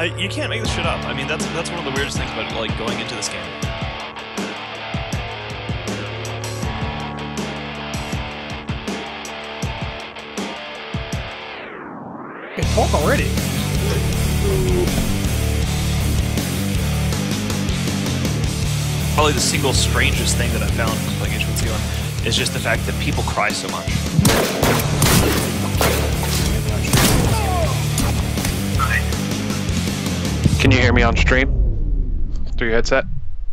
You can't make this shit up. I mean, that's one of the weirdest things about like going into this game. Good talk already. Probably the single strangest thing that I found playing H1Z1 is just the fact that people cry so much. Can you hear me on stream? Through your headset?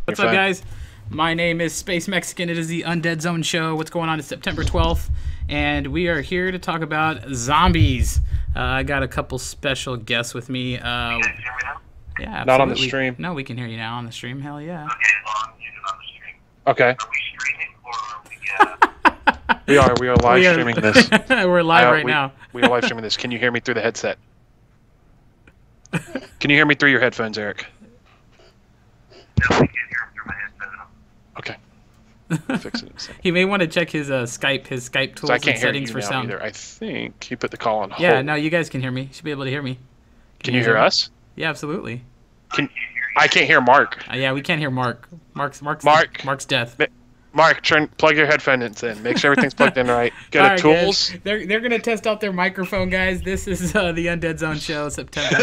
What's up, guys? My name is Space Mexican. It is the Undead Zone show. What's going on? It's September 12th, and we are here to talk about zombies. I got a couple special guests with me. Yeah, absolutely. Not on the stream. No, we can hear you now on the stream. Hell yeah. Okay. Are we streaming or are we, We are live streaming this. We're live right now. We are live streaming this. Can you hear me through the headset? Can you hear me through your headphones, Eric? No, we can't hear him through my headset. Okay. I'll fix it in a second. He may want to check his Skype tools I and can't hear settings you for now sound. either. I think he put the call on hold. Yeah, no, you guys can hear me. You should be able to hear me. Can you hear us? Yeah, absolutely. I can't hear Mark. Yeah, we can't hear Mark. Mark's death. Mark, plug your headphones in. Make sure everything's plugged in right. Go to tools. Guys. They're gonna test out their microphone, guys. This is the Undead Zone show, September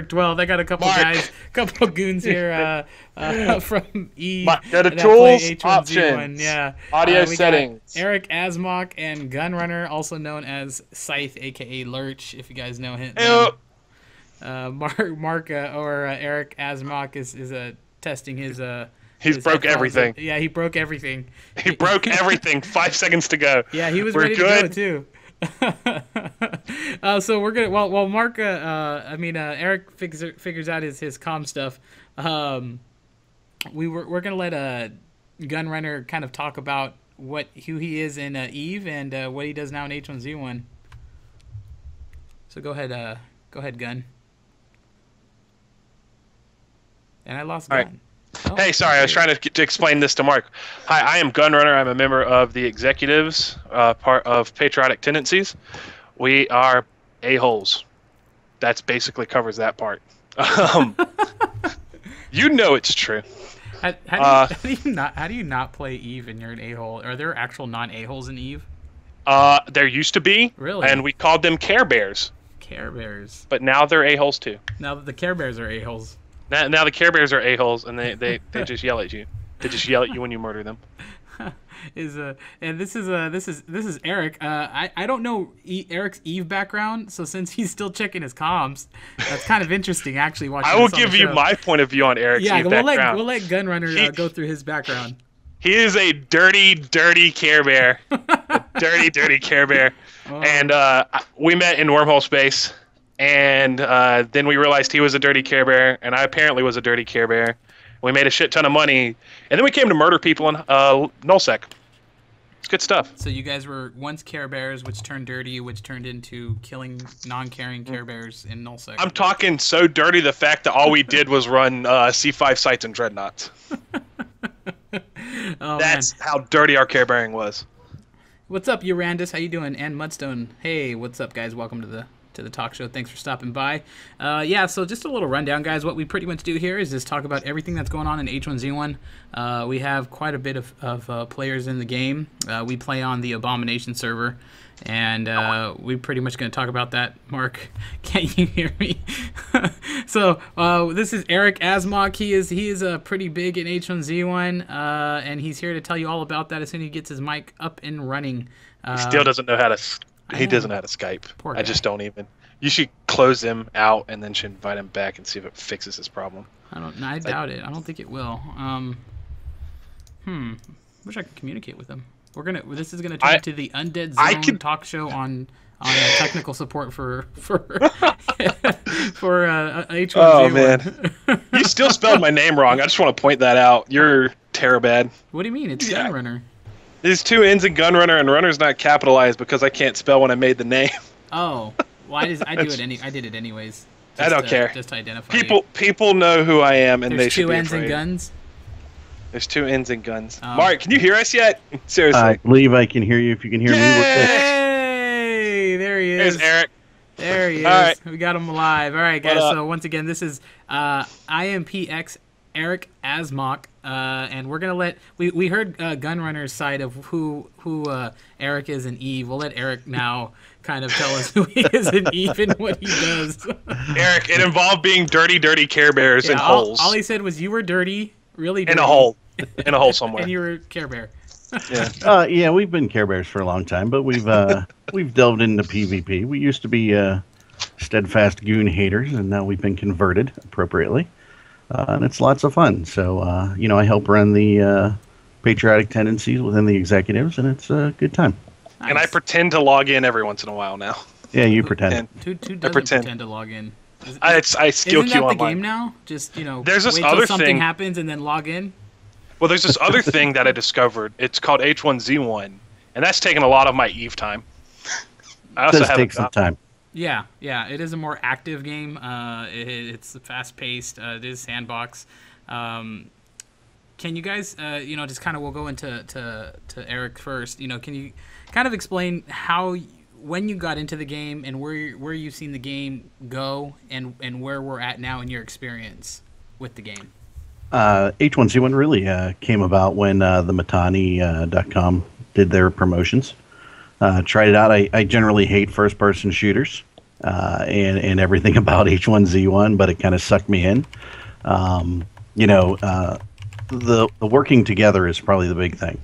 12th. I got a couple guys, couple goons here from Eve. Go to that tools, play H1Z1. options, yeah. audio We settings. got Eric Asmock and Gunrunner, also known as Scythe, aka Lurch, if you guys know him. Mark Eric Asmock is testing his He's broke everything. Yeah, he broke everything. He broke everything. 5 seconds to go. Yeah, he was ready to go too. So we're gonna while Mark Eric figures out his comm stuff. We're gonna let Gunrunner kind of talk about who he is in Eve and what he does now in H1Z1. So go ahead, Gun. And I lost Gun. Right. Oh, hey, sorry, I was trying to explain this to Mark. Hi, I am Gunrunner. I'm a member of the executives, part of Patriotic Tendencies. We are a-holes. That's basically covers that part. You know it's true. How do you not play Eve and you're an a-hole? Are there actual non-a-holes in Eve? There used to be. Really? And we called them Care Bears. Care Bears. But now they're a-holes too. Now the Care Bears are a-holes. Now the Care Bears are a-holes, and they just yell at you. They just yell at you when you murder them. And this is Eric. I don't know Eric's Eve background, so since he's still checking his comms, that's kind of interesting actually. Watching I will this on give the you show. my point of view on Eric's Eve background. We'll let Gunrunner go through his background. He is a dirty Care Bear. A dirty Care Bear. Oh. And we met in Wormhole Space. And then we realized he was a dirty Care Bear, and I apparently was a dirty Care Bear. We made a shit ton of money, and then we came to murder people in nullsec. It's good stuff. So you guys were once Care Bears, which turned dirty, which turned into killing non-caring Care Bears in nullsec. I'm talking so dirty the fact that all we did was run C5 sites and dreadnoughts. That's how dirty our Care Bearing was. What's up, Urandus? How you doing? And Mudstone. Hey, what's up, guys? Welcome to the talk show. Thanks for stopping by. Yeah, so just a little rundown, guys. What we pretty much do here is just talk about everything that's going on in H1Z1. We have quite a bit of players in the game. We play on the Abomination server, and we're pretty much going to talk about that. Mark, can't you hear me? So this is Eric Asmock. He is pretty big in H1Z1, and he's here to tell you all about that as soon as he gets his mic up and running. He still doesn't know how to. He doesn't know how to Skype. Poor guy. I just don't even. You should close him out and then should invite him back and see if it fixes his problem. I doubt it. I don't think it will. Wish I could communicate with him. This is gonna turn into the Undead Zone talk show on technical support for H1Z1. Oh man, you still spelled my name wrong. I just want to point that out. You're Terabad. What do you mean? It's Gunrunner. There's two N's in Gunrunner, and Runner's not capitalized because I can't spell when I made the name. Oh, well, I did it anyways. I don't care. Just to identify people know who I am, and they should be There's 2 N's afraid. in guns. There's 2 N's in guns. Mark, can you hear us yet? Seriously. I believe I can hear you. If you can hear me, we're good. Hey, there he is. There's Eric. There There he is. All right. We got him alive. All right, guys. What up? So once again, this is IMPX Eric Asmock, and we're gonna let we heard Gunrunner's side of who Eric is in Eve. We'll let Eric now kind of tell us who he is in Eve and what he does. Eric, it involved being dirty Care Bears in holes. All he said was you were dirty, really dirty. In a hole. In a hole somewhere. And you were Care Bear. Yeah, we've been Care Bears for a long time, but we've delved into PvP. We used to be steadfast goon haters, and now we've been converted appropriately, and it's lots of fun. So I help run the patriotic tendencies within the executives, and it's a good time. Nice. And I pretend to log in every once in a while now. Yeah, you pretend. Who doesn't pretend to log in? I skill Isn't queue that the online. game now? Just There's this wait till other something thing. happens and then log in. Well, there's this other thing that I discovered. It's called H1Z1, and that's taken a lot of my Eve time. I It also does have take some time. Yeah, it is a more active game. It's fast paced. It is sandbox. Can you guys, just kind of we'll go into to Eric first. Can you kind of explain when you got into the game and where you've seen the game go and where we're at now in your experience with the game? H1Z1 really came about when TheMittaniTV.com did their promotions. Tried it out. I generally hate first-person shooters and everything about H1Z1, but it kind of sucked me in. The working together is probably the big thing.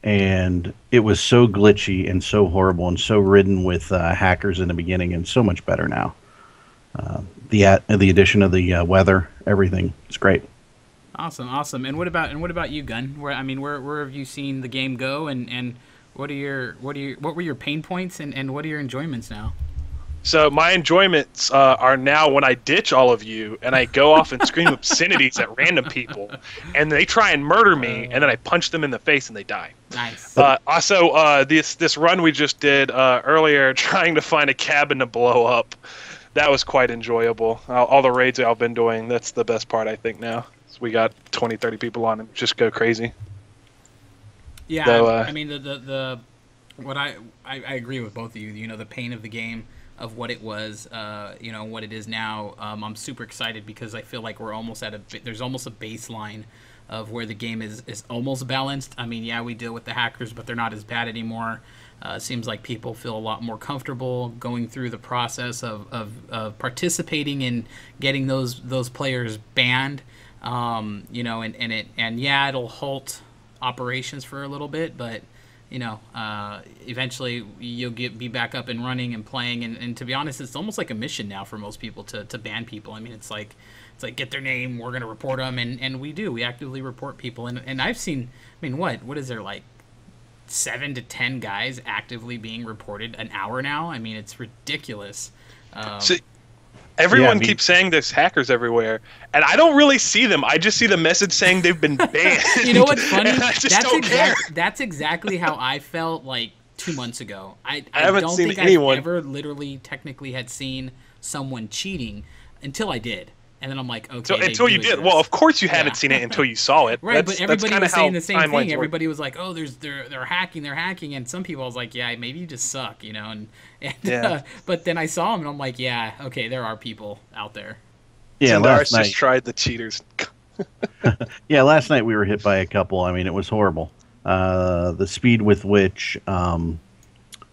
And it was so glitchy and so horrible and so ridden with hackers in the beginning, and so much better now. The addition of the weather, everything is great. Awesome. And what about you, Gun? Where have you seen the game go, and what were your pain points and what are your enjoyments now? So my enjoyments are now when I ditch all of you and I go off and scream obscenities at random people, and they try and murder me, and then I punch them in the face and they die. Nice. Also, this run we just did earlier, trying to find a cabin to blow up, that was quite enjoyable. All the raids I've been doing, that's the best part, I think, now. So we got 20, 30 people on and just go crazy. Yeah, So, what I agree with both of you. The pain of the game, of what it was, what it is now. I'm super excited because I feel like we're almost there's almost a baseline of where the game is almost balanced. We deal with the hackers, but they're not as bad anymore. Seems like people feel a lot more comfortable going through the process of participating in getting those players banned. It'll halt operations for a little bit, but eventually you'll be back up and running and playing, and to be honest, it's almost like a mission now for most people to ban people. It's like get their name, we're going to report them, and we actively report people, and I've seen, what is there, like 7 to 10 guys actively being reported an hour now? It's ridiculous. Everyone keeps saying there's hackers everywhere, and I don't really see them. I just see the message saying they've been banned. You know what's funny? I just don't care. That's exactly how I felt like 2 months ago. I haven't don't seen think anyone. I ever literally technically had seen someone cheating until I did. And then I'm like, okay. So until you did, exist. well, of course you hadn't seen it until you saw it. Right, That's but everybody was saying the same timelines thing. work. Everybody was like, "Oh, they're hacking, and some people I was like, "Yeah, maybe you just suck," Yeah. But then I saw them, and I'm like, "Yeah, okay, there are people out there." Yeah, Zendara's last night. just tried the cheaters. Yeah, last night we were hit by a couple. It was horrible. The speed with which,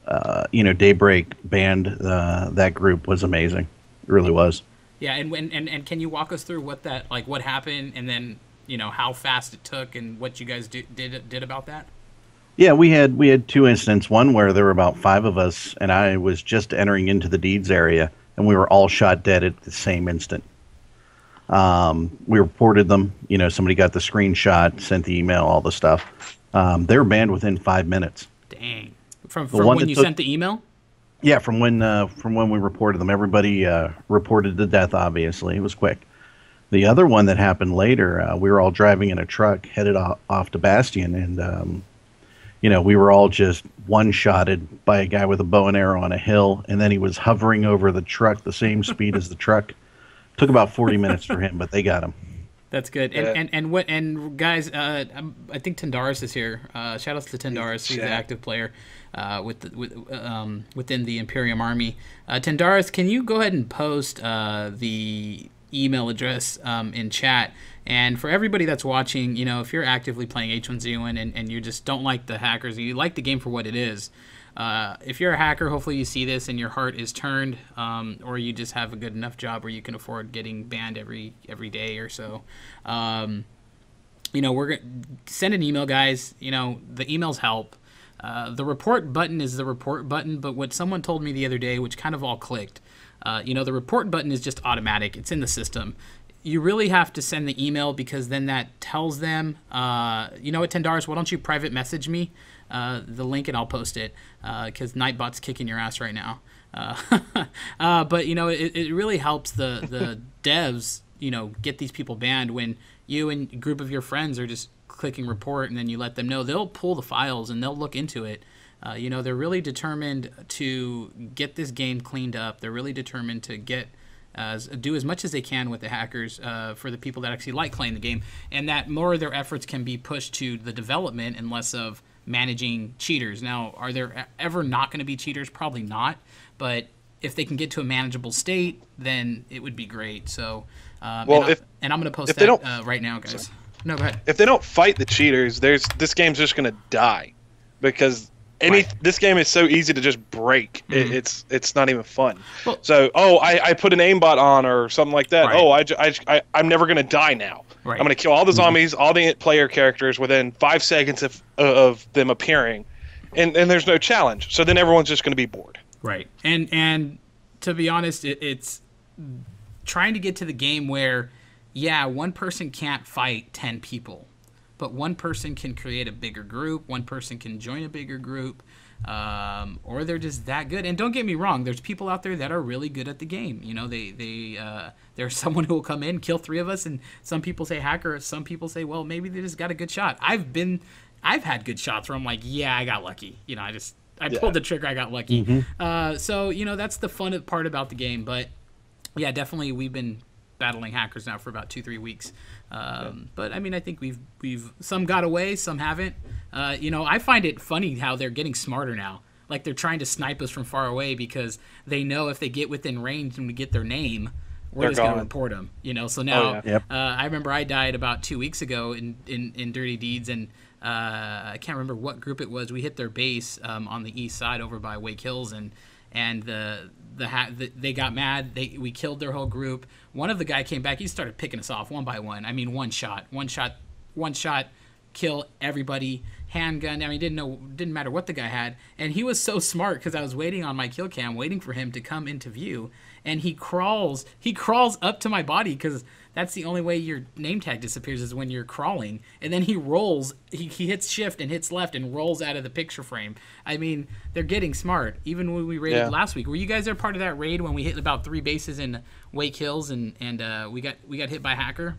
Daybreak banned that group was amazing. It really was. Yeah, and can you walk us through what happened, and then how fast it took, and what you guys did about that? Yeah, we had 2 incidents. One where there were about 5 of us, and I was just entering into the deeds area, and we were all shot dead at the same instant. We reported them. Somebody got the screenshot, sent the email, all the stuff. They were banned within 5 minutes. Dang! From when you sent the email? Yeah, from when we reported them. Everybody reported the death, obviously. It was quick. The other one that happened later, we were all driving in a truck headed off to Bastion, and, we were all just one-shotted by a guy with a bow and arrow on a hill, and then he was hovering over the truck the same speed as the truck. Took about 40 minutes for him, but they got him. That's good. Yeah. And guys, I think Tendaris is here. Shout outs to Tendaris. He's an active player within the Imperium Army. Tendaris, can you go ahead and post the email address in chat? And for everybody that's watching, if you're actively playing H1Z1 and you just don't like the hackers, and you like the game for what it is, if you're a hacker, hopefully you see this and your heart is turned, or you just have a good enough job where you can afford getting banned every day or so. We're gonna send an email, guys. The emails help. The report button is the report button, but what someone told me the other day, which kind of all clicked, the report button is just automatic. It's in the system. You really have to send the email because then that tells them, you know what, Tendaris, why don't you private message me the link and I'll post it because Nightbot's kicking your ass right now. But, it really helps the devs, get these people banned when you and a group of your friends are just clicking report and then you let them know. They'll pull the files and they'll look into it. They're really determined to get this game cleaned up. They're really determined to do as much as they can with the hackers for the people that actually like playing the game, and that more of their efforts can be pushed to the development and less of managing cheaters. Now, are there ever not going to be cheaters? Probably not, but if they can get to a manageable state, then it would be great. So, I'm going to post that right now, guys. Sorry. No, go ahead. If they don't fight the cheaters, this game's just going to die because this game is so easy to just break. Mm-hmm. It's not even fun. Well, so I put an aimbot on or something like that. Right. I'm never gonna die now. Right. I'm gonna kill all the zombies, all the player characters within 5 seconds of them appearing, and there's no challenge. So then everyone's just gonna be bored. Right. And to be honest, it's trying to get to the game where one person can't fight 10 people. But one person can create a bigger group. One person can join a bigger group, or they're just that good. And don't get me wrong, there's people out there that are really good at the game. There's someone who will come in, kill 3 of us, and some people say hacker. Some people say, well, maybe they just got a good shot. I've had good shots where I'm like, I got lucky. I pulled the trigger, I got lucky. Mm-hmm. So that's the fun part about the game. But yeah, definitely we've been battling hackers now for about 2-3 weeks. But I mean, I think we've some got away, some haven't. I find it funny how they're getting smarter now. Like they're trying to snipe us from far away because they know if they get within range and we get their name, we're just going to report them. So now I remember I died about 2 weeks ago in Dirty Deeds, and I can't remember what group it was. We hit their base on the east side over by Wake Hills, and they got mad. We killed their whole group. One of the guy came back. He started picking us off one by one. I mean, one shot, kill everybody. Handgun. I mean, didn't matter what the guy had. And he was so smart because I was waiting on my kill cam, waiting for him to come into view. And he crawls up to my body because that's the only way your name tag disappears is when you're crawling. And then he rolls. He hits shift and hits left and rolls out of the picture frame. I mean, they're getting smart. Even when we raided last week, were you guys there part of that raid when we hit about 3 bases in Wake Hills and we got hit by a hacker?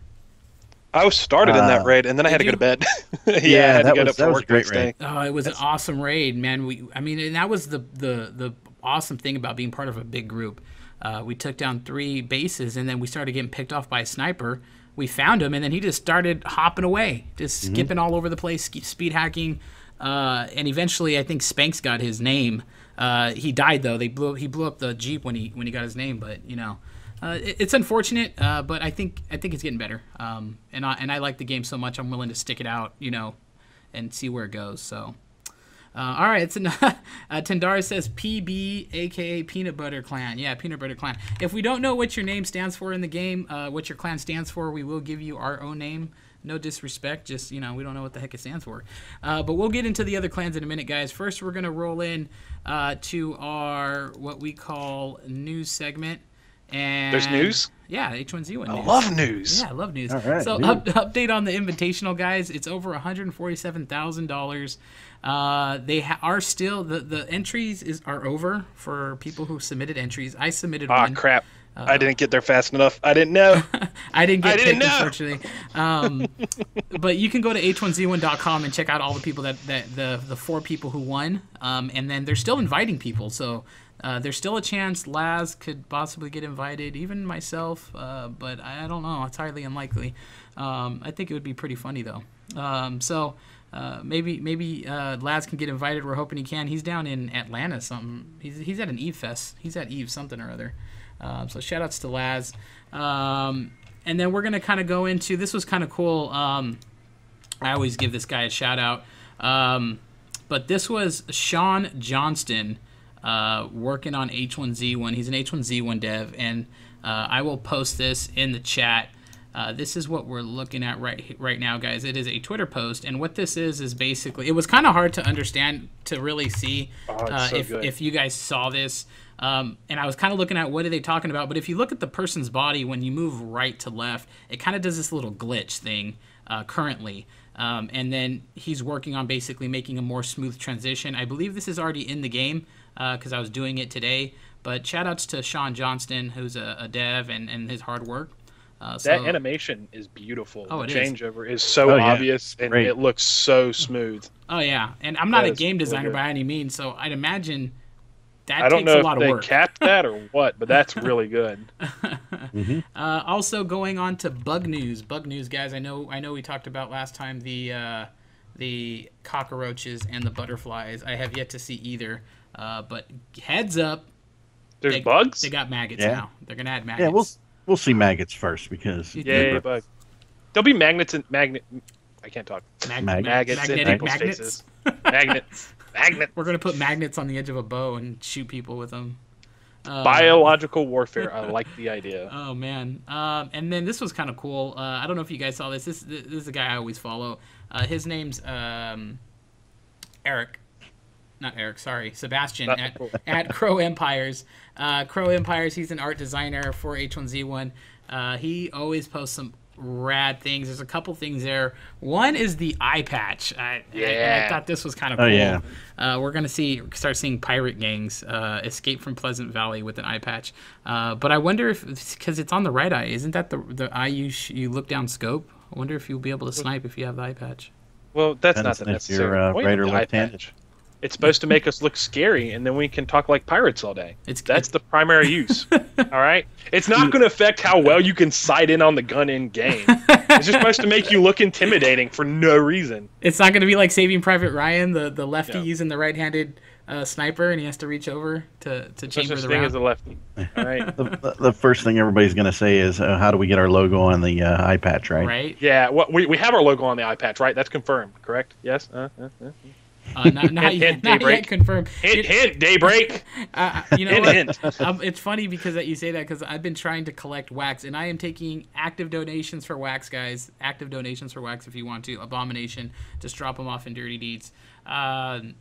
I was started in that raid, and then I had to go to bed. I had to get up for work the next day. Oh, it was an awesome raid, man. And that was the awesome thing about being part of a big group. We took down 3 bases, and then we started getting picked off by a sniper. We found him, and then he just started hopping away, just skipping all over the place, speed hacking. And eventually, I think Spanx got his name. He died though. He blew up the Jeep when he got his name, but it's unfortunate, but I think it's getting better. And I like the game so much, I'm willing to stick it out, and see where it goes. So, all right. Tendara says PB, aka Peanut Butter Clan. Yeah, Peanut Butter Clan. If we don't know what your name stands for in the game, what your clan stands for, we will give you our own name. No disrespect, just we don't know what the heck it stands for. But we'll get into the other clans in a minute, guys. First, we're gonna roll in to our what we call news segment. And there's news? Yeah, H1Z1 news. I love news. Yeah, I love news. All right, so update on the Invitational, guys. It's over $147,000. They are still, the entries are over for people who submitted entries. I submitted one. Oh, crap. I didn't get there fast enough. I didn't know. I didn't get picked, unfortunately. But you can go to h1z1.com and check out all the people the 4 people who won. And then they're still inviting people. So There's still a chance Laz could possibly get invited, even myself, but I don't know. It's highly unlikely. I think it would be pretty funny, though. Maybe Laz can get invited. We're hoping he can. He's down in Atlanta something. He's at an Eve Fest. He's at Eve something or other. So shout-outs to Laz. And then we're going to kind of go into... This was kind of cool. I always give this guy a shout-out. But this was Sean Johnston working on H1Z1. He's an H1Z1 dev, and I will post this in the chat. This is what we're looking at right now, guys. It is a Twitter post, and what this is basically... It was kind of hard to understand, to really see if you guys saw this. And I was kind of looking at what are they talking about, but if you look at the person's body, when you move right to left, it kind of does this little glitch thing currently. And then he's working on basically making a more smooth transition. I believe this is already in the game because I was doing it today. But shout-outs to Sean Johnston, who's a dev, and his hard work. That animation is beautiful. Oh, the it is. changeover is so obvious, and Great. it looks so smooth. Oh, yeah. And I'm not a game designer by any means, so I'd imagine that takes a lot of work. I don't know if they capped that or what, but that's really good. Also going on to bug news. Bug news, guys. I know we talked about last time the cockroaches and the butterflies. I have yet to see either. But heads up. There's bugs? They got maggots now. They're going to add maggots. Yeah, we'll see maggots first because... Bug. There'll be magnets and I can't talk. Maggots in people's faces. Magnets. We're going to put magnets on the edge of a bow and shoot people with them. Biological warfare. I like the idea. Oh, man. And then this was kind of cool. I don't know if you guys saw this. This is a guy I always follow. His name's Eric. Not Eric, sorry. Sebastian at Crow Empires. Crow Empires, he's an art designer for H1Z1. He always posts some rad things. There's a couple things there. One is the eye patch. I thought this was kind of cool. Oh, yeah. We're going to start seeing pirate gangs escape from Pleasant Valley with an eye patch. But I wonder if, because it's on the right eye, isn't that the eye you look down scope? I wonder if you'll be able to snipe if you have the eye patch. Well, that's not the necessary point right or of the eye left-handed. patch. It's supposed to make us look scary, and then we can talk like pirates all day. That's the primary use. All right? It's not going to affect how well you can sight in on the gun in game. It's just supposed to make you look intimidating for no reason. It's not going to be like Saving Private Ryan, the lefty using the right-handed sniper, and he has to reach over to chamber the round. As a lefty. All right. The first thing everybody's going to say is, how do we get our logo on the eye patch, right? Right. Yeah, we have our logo on the eye patch, right? That's confirmed, correct? Yes? Not yet confirmed. Hint, Daybreak. You know what? It's funny because that you say that because I've been trying to collect wax, and I am taking active donations for wax, guys. Active donations for wax if you want to. Abomination. Just drop them off in Dirty Deeds. I've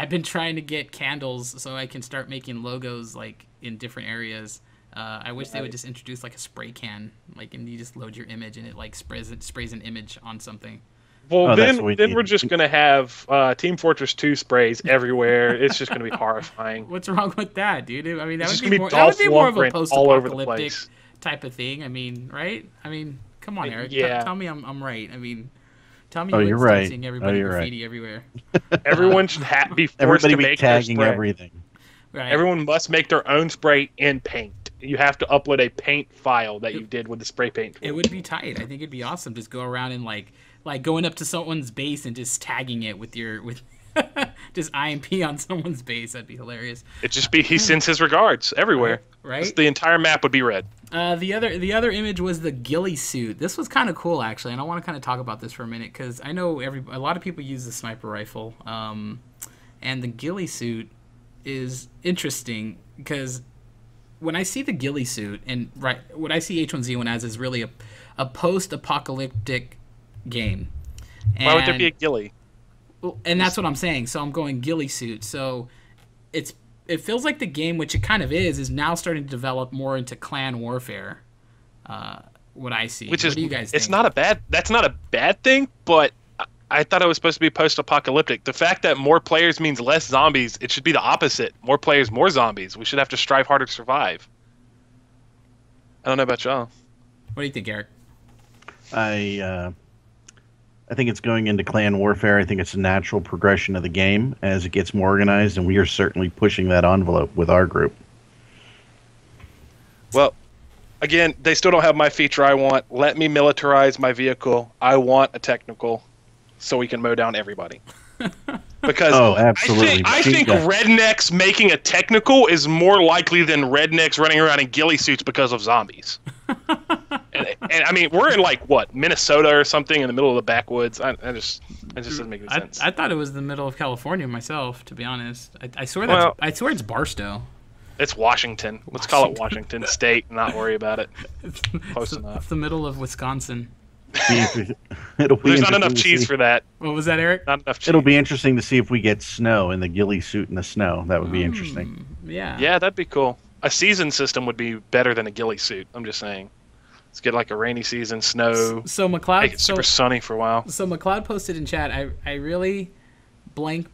been trying to get candles so I can start making logos like in different areas. I wish they would just introduce like a spray can, like, and you just load your image and it like sprays an image on something. Well, then we're just going to have Team Fortress 2 sprays everywhere. It's just going to be horrifying. What's wrong with that, dude? I mean, that would be more of a post-apocalyptic type of thing. I mean, right? I mean, come on, Eric. Yeah. Tell me I'm right. I mean, tell me you're right. Seeing everybody graffiti everywhere. Everyone should be forced to make tagging their spray. everything. Right. Everyone must make their own spray in paint. You have to upload a paint file that you did with the spray paint tool. It would be tight. I think it'd be awesome. Just go around and like going up to someone's base and just tagging it with just IMP on someone's base. That'd be hilarious. It'd just be he sends his regards everywhere. Right. Just the entire map would be red. The other image was the ghillie suit. This was kind of cool actually, and I want to kind of talk about this for a minute because I know a lot of people use the sniper rifle, and the ghillie suit is interesting because when I see the ghillie suit and what I see H1Z1 as is really a post-apocalyptic game. Why would there be a ghillie? Well, and that's what I'm saying. So I'm going ghillie suit. So it feels like the game, which it kind of is now starting to develop more into clan warfare. What I see. What do you guys think? That's not a bad thing, but I thought it was supposed to be post-apocalyptic. The fact that more players means less zombies, it should be the opposite. More players, more zombies. We should have to strive harder to survive. I don't know about y'all. What do you think, Eric? I think it's going into clan warfare. I think it's a natural progression of the game as it gets more organized, and we are certainly pushing that envelope with our group. Well, again, they still don't have my feature I want. Let me militarize my vehicle. I want a technical so we can mow down everybody. Because absolutely. I think rednecks making a technical is more likely than rednecks running around in ghillie suits because of zombies. and I mean, we're in like what, Minnesota or something in the middle of the backwoods. It just doesn't make any sense. I thought it was the middle of California myself, to be honest. I swear it's Barstow. It's Washington. Let's call it Washington State and not worry about it. Close enough. It's the middle of Wisconsin. There's not enough cheese for that. What was that, Eric? Not enough cheese. It'll be interesting to see if we get snow in the ghillie suit in the snow. That would be interesting. Yeah. Yeah, that'd be cool. A season system would be better than a ghillie suit. I'm just saying. Let's get like a rainy season, snow. So McLeod, make it super sunny for a while. So McLeod posted in chat. I really blank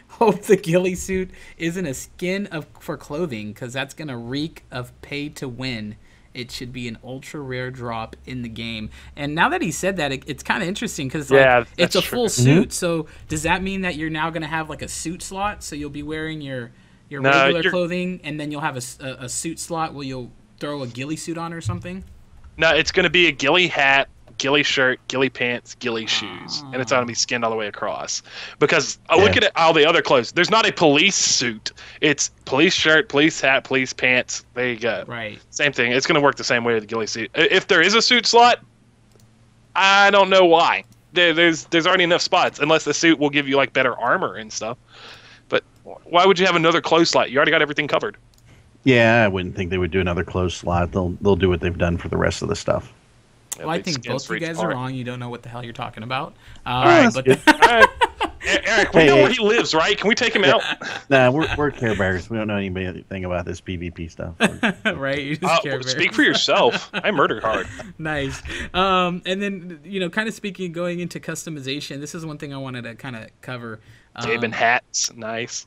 hope the ghillie suit isn't a skin for clothing, because that's gonna reek of pay to win. It should be an ultra rare drop in the game. And now that he said that, it's kind of interesting because it's a full suit. So does that mean that you're now going to have like a suit slot? So you'll be wearing your regular clothing, and then you'll have a suit slot where you'll throw a ghillie suit on or something? No, it's going to be a ghillie hat, ghillie shirt, ghillie pants, ghillie shoes, and it's going to be skinned all the way across. Because look at all the other clothes. There's not a police suit. It's police shirt, police hat, police pants. There you go. Right. Same thing. It's going to work the same way with the ghillie suit. If there is a suit slot, I don't know why. There's already enough spots, unless the suit will give you like better armor and stuff. But why would you have another clothes slot? You already got everything covered. Yeah, I wouldn't think they would do another closed slot. They'll do what they've done for the rest of the stuff. Well, I think both you guys are wrong. You don't know what the hell you're talking about. All right. Eric, we know where he lives, right? Can we take him out? Nah, we're Care Bears. We don't know anything about this PvP stuff. Right? You just Care Bears. Speak for yourself. I murdered hard. Nice. And then, kind of speaking, going into customization, this is one thing I wanted to kind of cover. Jabin hats, nice.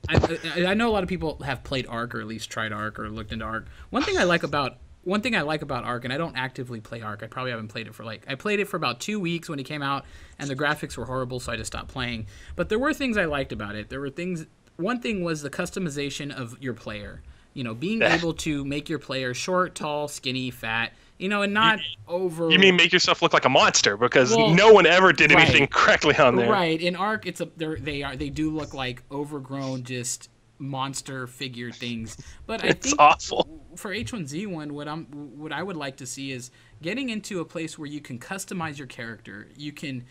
I know a lot of people have played Ark, or at least tried Ark or looked into Ark. One thing I like about Ark, and I don't actively play Ark. I probably haven't played it I played it for about 2 weeks when it came out, and the graphics were horrible, so I just stopped playing. But there were things I liked about it. One thing was the customization of your player. Being able to make your player short, tall, skinny, fat, and not over. You mean make yourself look like a monster? Because no one ever did anything correctly on there. Right. In Ark, they do look like overgrown, just monster figure things. But I think awful. For H1Z1, what I would like to see is getting into a place where you can customize your character. You can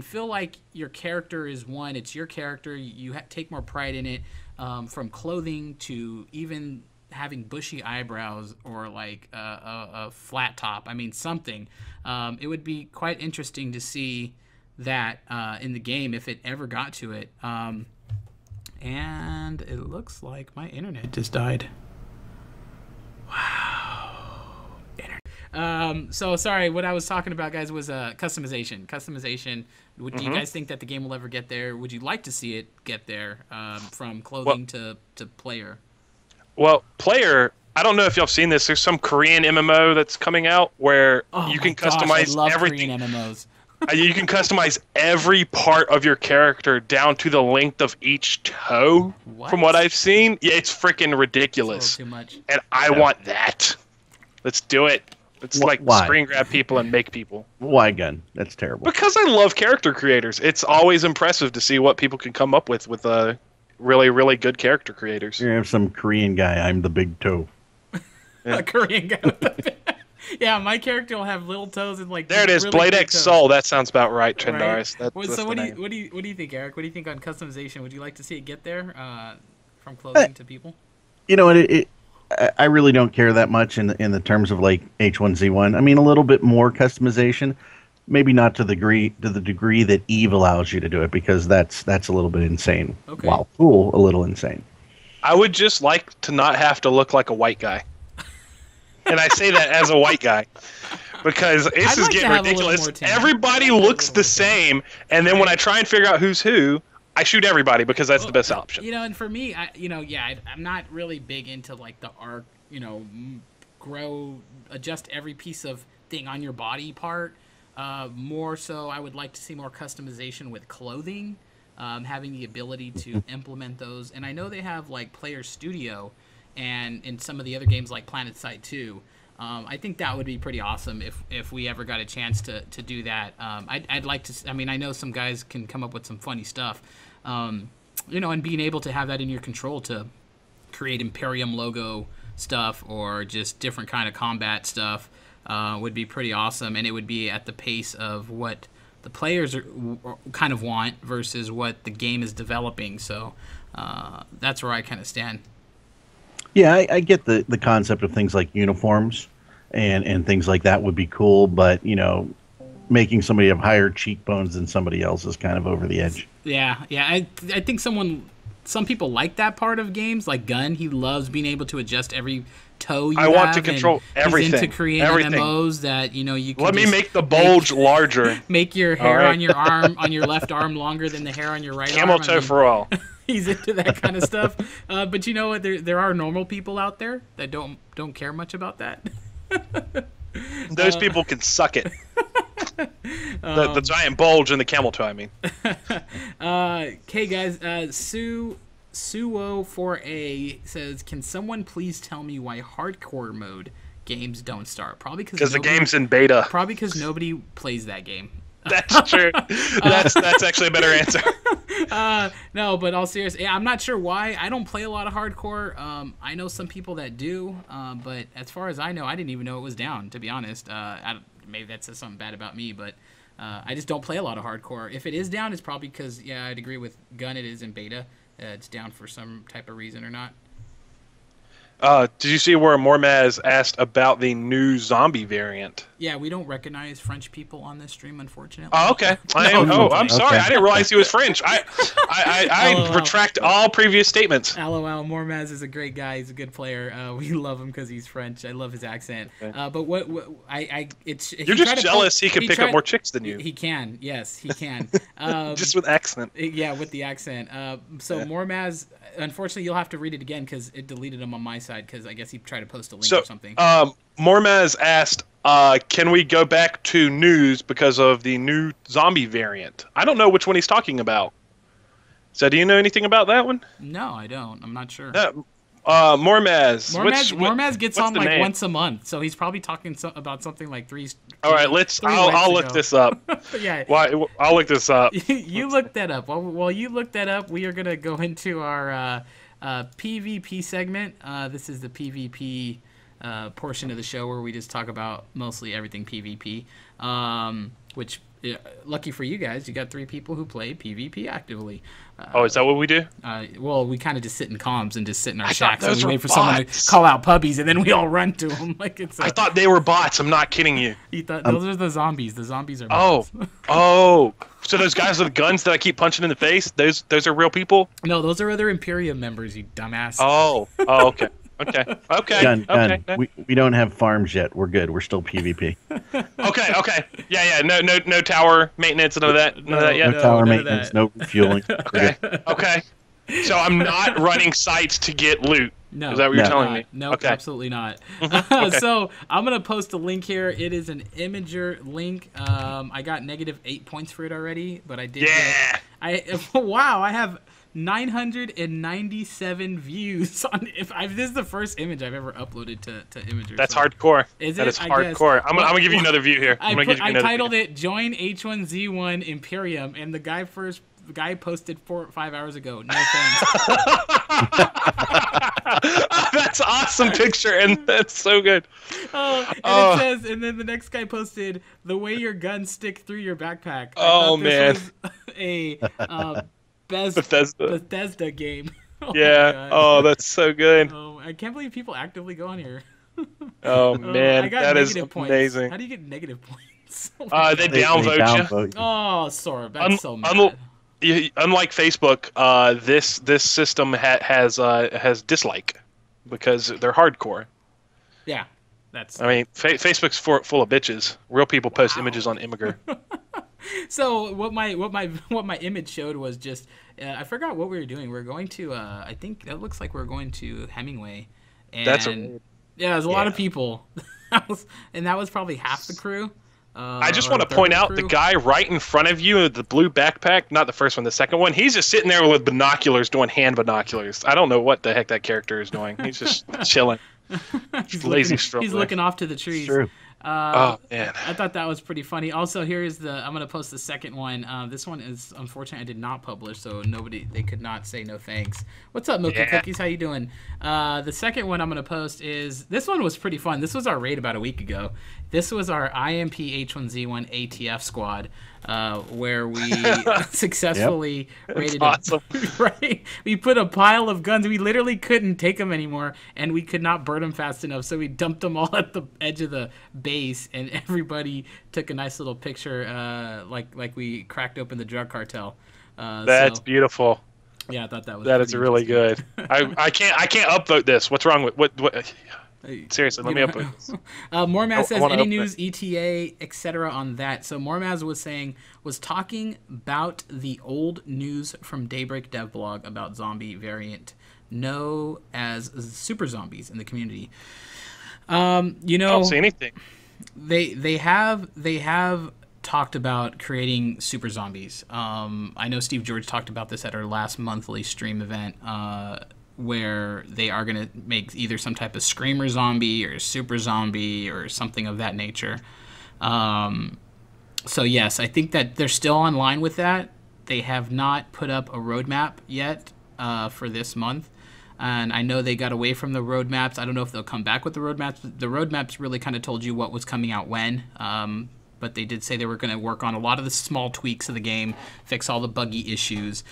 feel like your character is one. It's your character. You take more pride in it, from clothing to even having bushy eyebrows or like a flat top. I mean, something. It would be quite interesting to see that in the game if it ever got to it. And it looks like my internet just died. Wow. So sorry, what I was talking about, guys, was customization. Do you guys think that the game will ever get there? Would you like to see it get there, from clothing to player? Well, player, I don't know if y'all have seen this. There's some Korean MMO that's coming out where you can customize everything. Korean MMOs. You can customize every part of your character down to the length of each toe. From what I've seen, it's freaking ridiculous. Too much. And I want that. Let's do it. Let's screen grab people and make people. Why gun? That's terrible. Because I love character creators. It's always impressive to see what people can come up with really, really good character creators. You have some Korean guy. I'm the big toe. A Korean guy with the big. Yeah, my character will have little toes and like. There it is, really Blade X Soul. That sounds about right, Trendaris. Right. So what do you think, Eric? What do you think on customization? Would you like to see it get there, from clothing to people? You know what? I really don't care that much in the terms of like H1Z1. I mean, a little bit more customization, maybe not to the degree that Eve allows you to do it, because that's a little bit insane. Okay. While cool, a little insane. I would just like to not have to look like a white guy. And I say that as a white guy, because this is getting ridiculous. Everybody looks the same, and then when I try and figure out who's who, I shoot everybody because that's the best option. And for me, I'm not really big into like the Arc, adjust every piece of thing on your body part. More so, I would like to see more customization with clothing, having the ability to implement those. And I know they have like Player Studio, and in some of the other games like Planet Side 2. I think that would be pretty awesome if we ever got a chance to do that. I'd like to. I mean, I know some guys can come up with some funny stuff, and being able to have that in your control to create Imperium logo stuff or just different kind of combat stuff would be pretty awesome, and it would be at the pace of what the players kind of want versus what the game is developing. So that's where I kind of stand. Yeah, I get the concept of things like uniforms and things like that would be cool, but making somebody have higher cheekbones than somebody else is kind of over the edge. Yeah. I think some people like that part of games, like Gunn. He loves being able to adjust every toe you have. I want to control everything. He's into creating MMOs that you can. Let me make the bulge larger. Make your hair on your arm, on your left arm, longer than the hair on your right arm. Camel toe for all. He's into that kind of stuff. But you know what? There are normal people out there that don't care much about that. Those people can suck it. The giant bulge and the camel toe, I mean. Okay, guys. Suo4A says, "Can someone please tell me why hardcore mode games don't start?" Probably because the game's in beta. Probably because nobody plays that game. That's true. That's actually a better answer. No, but all serious, I'm not sure why. I don't play a lot of hardcore. I know some people that do, but as far as I know, I didn't even know it was down, to be honest. Maybe that says something bad about me, but I just don't play a lot of hardcore. If it is down, it's probably because, I'd agree with Gunn, it is in beta. It's down for some type of reason or not. Did you see where Mormaz asked about the new zombie variant? Yeah, we don't recognize French people on this stream, unfortunately. Oh, okay. I'm sorry. I didn't realize he was French. I retract all previous statements. LOL. Mormaz is a great guy. He's a good player. We love him because he's French. I love his accent. Okay. But you're just jealous he can pick up more chicks than you. He can. Yes, he can. Just with accent. Yeah, with the accent. Mormaz, unfortunately, you'll have to read it again because it deleted him on my side because I guess he tried to post a link or something. Mormaz asked, can we go back to news because of the new zombie variant? I don't know which one he's talking about. So do you know anything about that one? No, I don't. I'm not sure. Mormaz. Mormaz gets on like once a month, so he's probably talking about something like three. All right, I'll look this up. Yeah. I'll look this up. You look that up. While you look that up, we are gonna go into our PvP segment. This is the PvP portion of the show where we just talk about mostly everything PvP. Which, lucky for you guys, you got 3 people who play PvP actively. Is that what we do? Well, we kind of just sit in comms and just sit in our shacks and we wait for someone to call out puppies, and then we all run to them. I thought they were bots. I'm not kidding you. You thought those are the zombies. The zombies are bots. So those guys with guns that I keep punching in the face, those are real people? No, those are other Imperium members, you dumbass. Okay. Okay. Gun. We don't have farms yet. We're good. We're still PvP. Okay. Yeah. No tower maintenance. None of that yet. No tower maintenance. No fueling. Okay. So I'm not running sites to get loot. No. Is that what you're telling me? No, absolutely not. So I'm gonna post a link here. It is an Imager link. I got -8 points for it already, but I did. Yeah. I have 997 views on. This is the first image I've ever uploaded to Imager. That's hardcore. Is that it? is hardcore. I'm gonna give you another view here. I titled it "Join H1Z1 Imperium," and the guy posted 4 or 5 hours ago. No thanks. That's an awesome picture, and that's so good. It says, and then the next guy posted, "The way your guns stick through your backpack." Man, was a Bethesda game. Yeah. That's so good. I can't believe people actively go on here. Man, that is points. Amazing. How do you get negative points? They downvote you. Oh, sorry, that's so mad. Unlike Facebook, this system has dislike because they're hardcore. Yeah, that's. I mean, Facebook's full of bitches. Real people post images on Imager. So what my image showed was just I forgot what we were doing. We were going to I think that looks like we're going to Hemingway. And there's a lot of people. And that was probably half the crew. I just want to point out the guy right in front of you, the blue backpack, not the first one, the second one, he's just sitting there with binoculars doing hand binoculars. I don't know what the heck that character is doing. He's just chilling. He's Lazy looking off to the trees. True. Oh, man. I thought that was pretty funny. Also, here is I'm going to post the second one. This one is, unfortunately, I did not publish, so they could not say no thanks. What's up, Milky Cookies? How you doing? The second one I'm going to post this one was pretty fun. This was our raid about a week ago. This was our IMP H1Z1 ATF squad, where we successfully raided awesome. Right? We put a pile of guns. We literally couldn't take them anymore, and we could not burn them fast enough, so we dumped them all at the edge of the base, and everybody took a nice little picture, like we cracked open the drug cartel. That's beautiful. Yeah, I thought that was. That is really good. I can't upvote this. What's wrong with what? Seriously, let me upvote this. Mormaz says any news, ETA, etc. on that. So Mormaz was talking about the old news from Daybreak Devblog about zombie variant known as super zombies in the community. I don't see anything. They have talked about creating super zombies. I know Steve George talked about this at our last monthly stream event, where they are going to make either some type of screamer zombie or super zombie or something of that nature. So yes, I think that they're still on line with that. They have not put up a roadmap yet for this month. And I know they got away from the roadmaps. I don't know if they'll come back with the roadmaps. The roadmaps really kind of told you what was coming out when. But they did say they were going to work on a lot of the small tweaks of the game, fix all the buggy issues,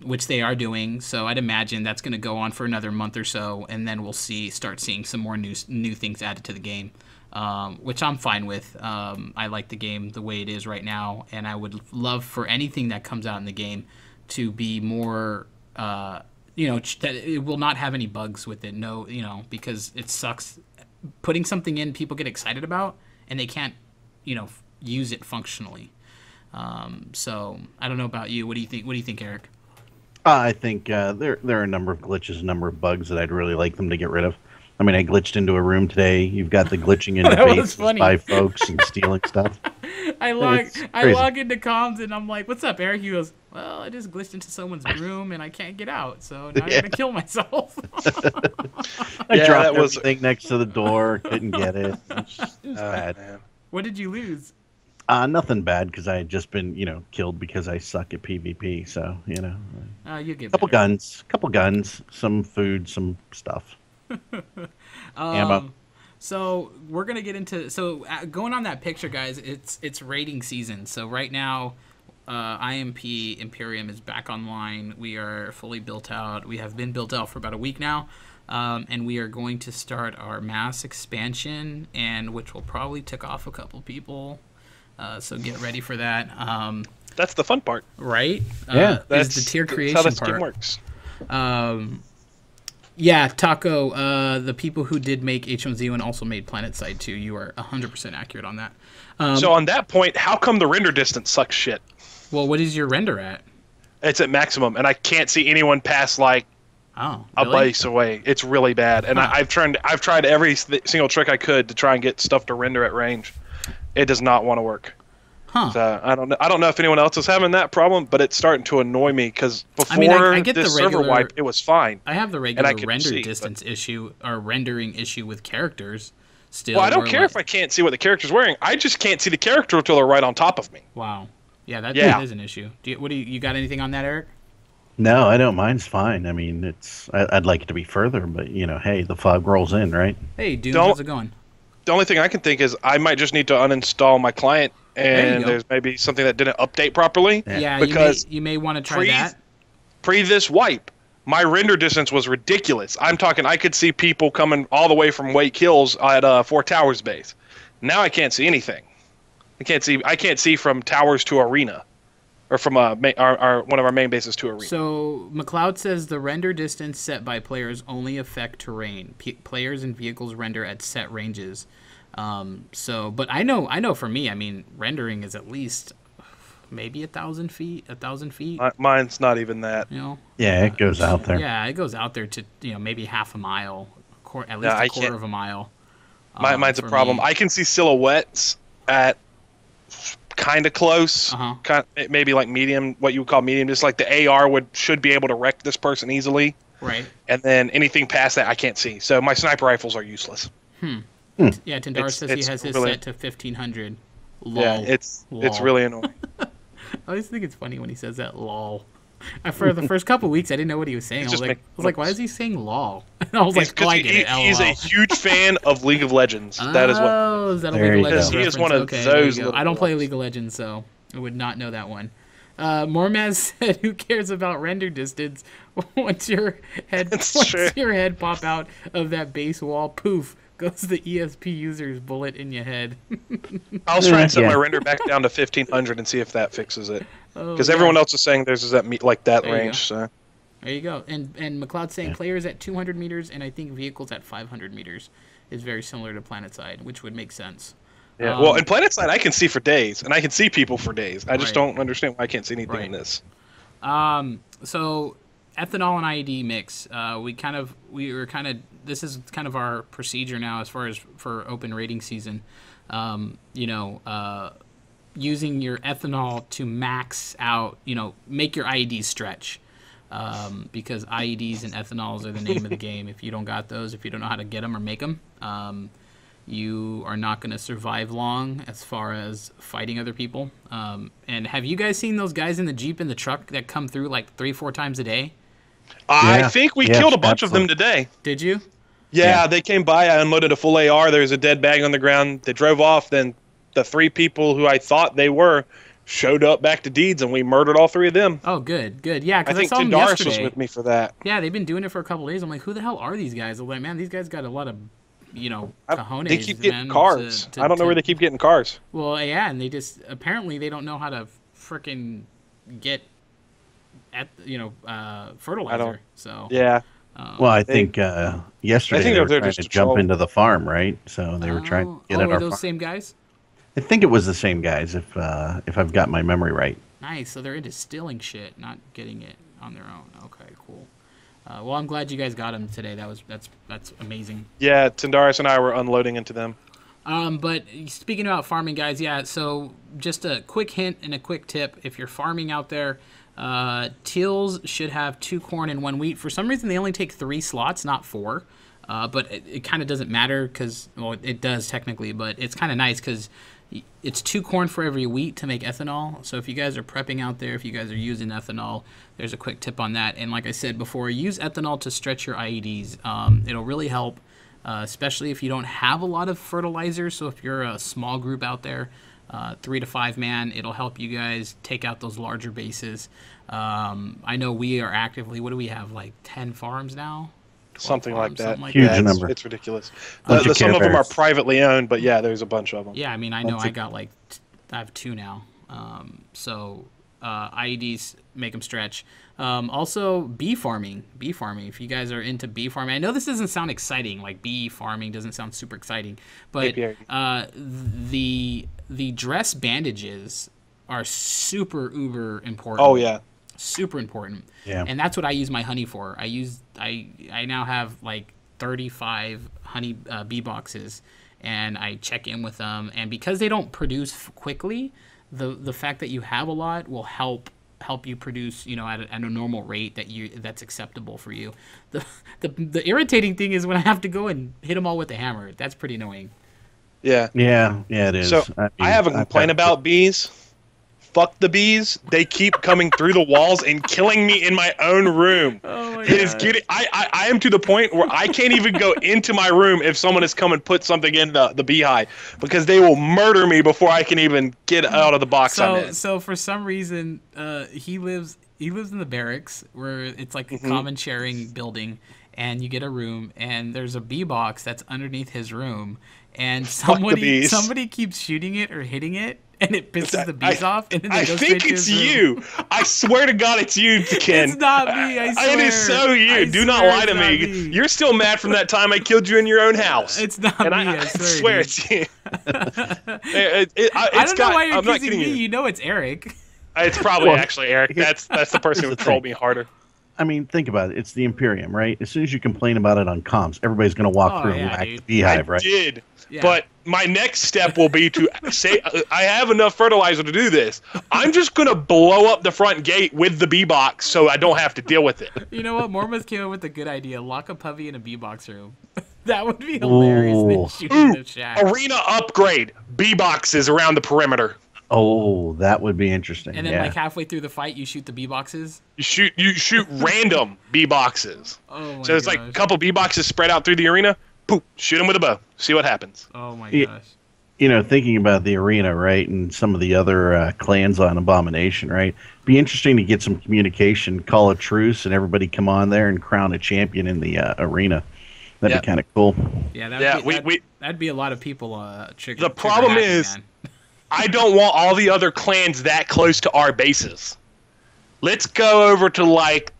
which they are doing. So I'd imagine that's going to go on for another month or so, and then we'll start seeing some more new things added to the game, which I'm fine with. I like the game the way it is right now, and I would love for anything that comes out in the game to be more, that it will not have any bugs with it. No, because it sucks putting something in people get excited about, and they can't use it functionally. So I don't know about you. What do you think, Eric? I think there are a number of glitches, a number of bugs that I'd really like them to get rid of. I mean, I glitched into a room today. You've got the glitching into bases by folks and stealing stuff. I log into comms and I'm like, "What's up, Eric?" He goes, "Well, I just glitched into someone's room and I can't get out, so now I'm gonna kill myself." I dropped everything next to the door. Couldn't get it. It was bad. Man. What did you lose? Nothing bad, because I had just been, killed because I suck at PvP. So, you get couple guns, some food, some stuff. Ammo. So we're gonna get into going on that picture, guys. It's raiding season. So right now, IMP Imperium is back online. We are fully built out. We have been built out for about a week now. And we are going to start our mass expansion, which will probably tick off a couple people. So get ready for that. That's the fun part, right? Yeah, that's the tier creation how this part. game works. Yeah, Taco. The people who did make H1Z1 also made PlanetSide 2. You are 100% accurate on that. So on that point, how come the render distance sucks shit? Well, what is your render at? It's at maximum, and I can't see anyone past like. Oh, really? A base away. It's really bad, and I've tried every single trick I could to try and get stuff to render at range. It does not want to work. Huh? So I don't know if anyone else is having that problem, but it's starting to annoy me because before I get this the regular, server wipe, it was fine. I have the regular render distance issue or rendering issue with characters. Still, well, I don't care if I can't see what the character's wearing. I just can't see the character until they're right on top of me. Wow. Yeah, that is an issue. You got anything on that, Eric? No, I don't. Mine's fine. I mean, I'd like it to be further, but hey, the fog rolls in, right? Hey, dude, how's it going? The only thing I can think is I might just need to uninstall my client, and there's maybe something that didn't update properly. Yeah, because you may want to try that. Pre this wipe, my render distance was ridiculous. I'm talking, I could see people coming all the way from Wake Hills at Four Towers base. Now I can't see anything. I can't see from Towers to Arena. Or from one of our main bases to Arena. So McLeod says the render distance set by players only affect terrain. Players and vehicles render at set ranges. But I know for me, I mean, rendering is at least maybe 1,000 feet. 1,000 feet. Mine's not even that. Yeah, it goes out there. Yeah, it goes out there to maybe half a mile, at least a quarter of a mile. Mine's a for problem. me. I can see silhouettes at kind of close, maybe like medium, what you would call medium. Just like the AR should be able to wreck this person easily. Right. And then anything past that, I can't see. So my sniper rifles are useless. Yeah, Tindar says he has his really, set to 1500. Lol. Yeah, it's really annoying. I always think it's funny when he says that, lol. For the first couple weeks, I didn't know what he was saying. I was like, why is he saying lol? And I was like, oh, I get it. He's a huge fan of League of Legends. That is what. Oh, is that a League of Legends reference? He is one of those. I don't play League of Legends, so I would not know that one. Mormaz said, "Who cares about render distance? Once your head pop out of that base wall, poof, goes the ESP user's bullet in your head." I was trying to set my render back down to 1500 and see if that fixes it. Because everyone else is saying theirs is at that range. So there you go. And McLeod's saying players at 200 meters, and I think vehicles at 500 meters is very similar to PlanetSide, which would make sense. Yeah. Well, in PlanetSide, I can see for days, and I can see people for days. I just don't understand why I can't see anything in this. So ethanol and IED mix. This is kind of our procedure now as far as for open rating season. Using your ethanol to max out, make your IEDs stretch. Because IEDs and ethanols are the name of the game. If you don't got those, if you don't know how to get them or make them, you are not going to survive long as far as fighting other people. And have you guys seen those guys in the Jeep and the truck that come through like 3-4 times a day? I think we killed a bunch of them today. Did you? Yeah, they came by. I unloaded a full AR. There was a dead bag on the ground. They drove off. Then the 3 people who I thought they were showed up back to Deeds, and we murdered all 3 of them. Oh, good. Yeah, because I think saw them Tindaris yesterday. was with me for that. Yeah, they've been doing it for a couple of days. I'm like, who the hell are these guys? I'm like, man, these guys got a lot of, cojones. They keep getting cars. I don't know where they keep getting cars. Well, yeah, and they apparently they don't know how to frickin' get fertilizer. So yeah. Well, I think yesterday they were trying to jump into the farm, right? So they were trying to get at our those farm. Same guys? I think it was the same guys, if I've got my memory right. Nice. So they're into stealing shit, not getting it on their own. Okay, cool. Well, I'm glad you guys got them today. That's amazing. Yeah, Tindaris and I were unloading into them. But speaking about farming, guys, yeah. So just a quick hint and a quick tip: if you're farming out there, teals should have 2 corn and 1 wheat. For some reason, they only take 3 slots, not 4. But it kind of doesn't matter because, well, it does technically, but it's kind of nice because it's 2 corn for every wheat to make ethanol. So if you guys are prepping out there, if you guys are using ethanol, there's a quick tip on that. And like I said before, use ethanol to stretch your IEDs. It'll really help, especially if you don't have a lot of fertilizer. So if you're a small group out there, 3 to 5 man, it'll help you guys take out those larger bases. I know we are actively, what do we have, like 10 farms now? Something like that. Huge number. It's ridiculous. Some of them are privately owned, but yeah, there's a bunch of them. Yeah, I mean, I know I got I have 2 now. IEDs make them stretch. Also, bee farming. If you guys are into bee farming, I know this doesn't sound exciting. Like bee farming doesn't sound super exciting, but the dress bandages are super uber important. Oh yeah. Super important. Yeah. And that's what I use my honey for. I now have like 35 honey bee boxes, and I check in with them. And because they don't produce quickly, the fact that you have a lot will help you produce, at a normal rate that's acceptable for you. The irritating thing is when I have to go and hit them all with the hammer. That's pretty annoying. Yeah, it is. So I have a complaint about bees. Fuck the bees. They keep coming through the walls and killing me in my own room. Oh my God. It is getting, I am to the point where I can't even go into my room if someone has come and put something in the beehive, because they will murder me before I can even get out of the box I'm in. So for some reason, he lives in the barracks where it's like a common sharing building, and you get a room, and there's a bee box that's underneath his room, and somebody keeps shooting it or hitting it, and it pisses the bees off. And then I think it's you. I swear to God, it's you, Ken. It's not me. I swear. It is so you. Do not lie to me. You're still mad from that time I killed you in your own house. It's not me. I swear it's you. I don't know why you're accusing me. You know it's Eric. It's probably actually Eric. That's the person who would troll me harder. I mean, think about it. It's the Imperium, right? As soon as you complain about it on comms, everybody's going to walk through and whack the beehive, right? Did. Yeah. But my next step will be to say, I have enough fertilizer to do this. I'm just going to blow up the front gate with the bee box so I don't have to deal with it. You know what? Mormons came up with a good idea. Lock a puppy in a bee box room. That would be hilarious. Then shoot in the shack. Arena upgrade. Bee boxes around the perimeter. Oh, that would be interesting. And then like halfway through the fight, you shoot the bee boxes. You shoot random bee boxes. Oh my So it's like a couple bee boxes spread out through the arena. Poof, shoot them with a bow. See what happens. Oh my gosh. You know, thinking about the arena, right, and some of the other clans on Abomination, right? Be interesting to get some communication, call a truce, and everybody come on there and crown a champion in the arena. That'd be kind of cool. Yeah, that'd be a lot of people. The problem is, I don't want all the other clans that close to our bases. Let's go over to like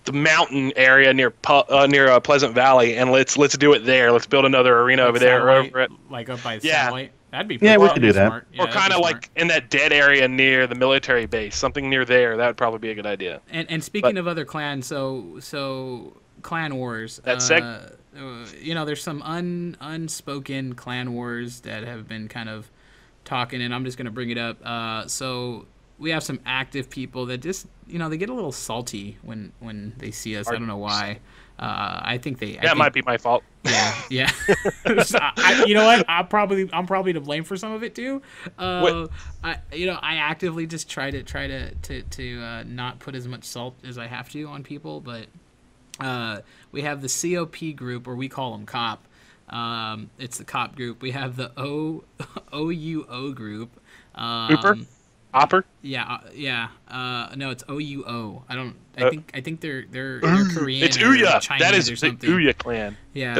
the mountain area near Pleasant Valley, and let's do it there. Let's build another arena over there, or over it, like up by satellite. That'd be we could do that. Smart. Yeah, or kind of like in that dead area near the military base, something near there. That would probably be a good idea. And speaking of other clans, so clan wars. That's sick. You know, there's some unspoken clan wars that have been kind of talking, and I'm just gonna bring it up. So we have some active people that just, you know, they get a little salty when they see us. I don't know why. I think they. That might be my fault. Yeah. So you know what? I'm probably to blame for some of it too. I actively just try to not put as much salt as I have to on people, but we have the COP group, or we call them COP. It's the COP group. We have the OUO group. Hopper? Yeah. No, it's OUO. I think they're Korean. It's or Ouya. Chinese That is or the something. Ouya clan. Yeah.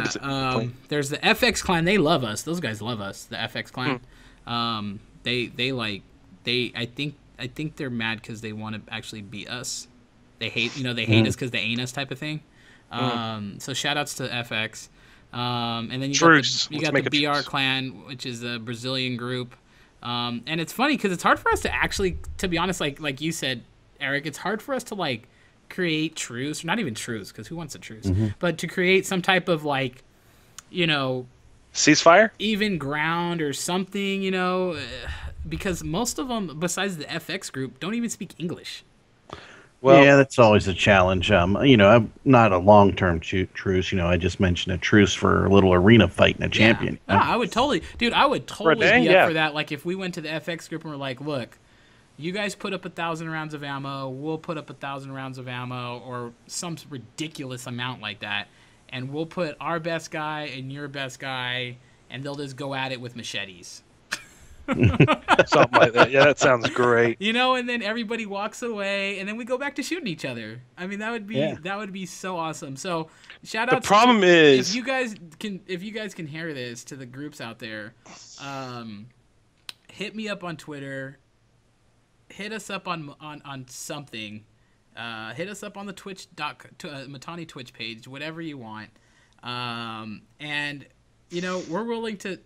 There's the FX clan. They love us. Those guys love us. The FX clan. I think they're mad because they want to actually beat us. They hate us because they ain't us type of thing. So shout outs to FX. And then you got the BR clan, which is a Brazilian group. And it's funny because it's hard for us to actually, to be honest, like you said, Eric, it's hard for us to like create truce, not even truce, because who wants a truce, but to create some type of like, you know, ceasefire, even ground or something, you know, because most of them, besides the FX group, don't even speak English. Well, yeah, that's always a challenge. You know, I'm not a long-term truce. You know, I just mentioned a truce for a little arena fight and a champion. No, I would totally be up for that. Like, if we went to the FX group and we're like, look, you guys put up 1,000 rounds of ammo, we'll put up 1,000 rounds of ammo, or some ridiculous amount like that, and we'll put our best guy and your best guy, and they'll just go at it with machetes. Something like that. Yeah, that sounds great. You know, and then everybody walks away, and then we go back to shooting each other. I mean, that would be so awesome. So, shout out. The problem is, if you guys can hear this to the groups out there, hit me up on Twitter. Hit us up on something. Hit us up on the Mittani Twitch page, whatever you want. And you know, we're willing to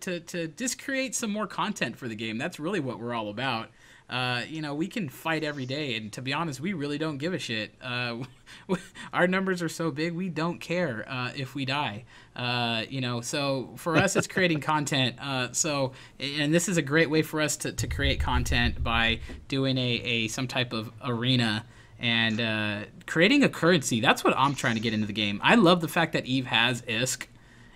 just create some more content for the game. That's really what we're all about. You know, we can fight every day, and to be honest, we really don't give a shit. Our numbers are so big, we don't care if we die. You know, so for us, it's creating content. And this is a great way for us to create content by doing some type of arena and creating a currency. That's what I'm trying to get into the game. I love the fact that Eve has ISK.